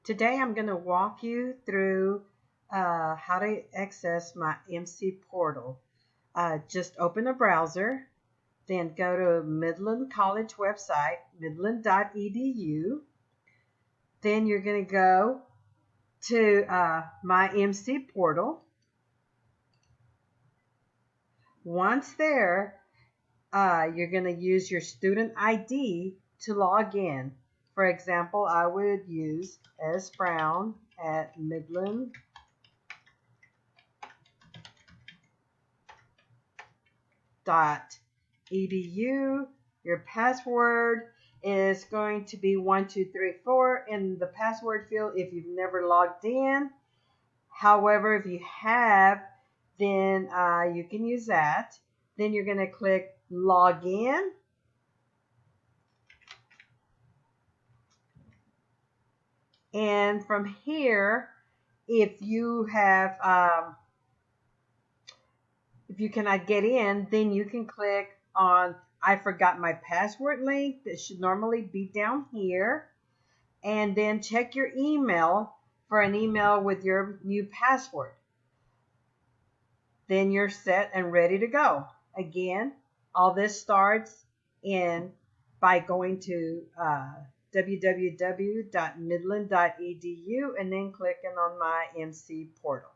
Today I'm going to walk you through how to access my MC Portal. Just open a browser, then go to Midland College website, midland.edu. Then you're going to go to MyMCPortal. Once there, you're going to use your student ID to log in. For example, I would use S. Brown at midland.edu. Your password is going to be 1234 in the password field if you've never logged in. However, if you have, then you can use that. Then you're going to click log in. And from here, if you cannot get in, then you can click on I forgot my password link that should normally be down here. And then check your email for an email with your new password. Then you're set and ready to go. Again, all this starts by going to www.midland.edu and then clicking on my MC Portal.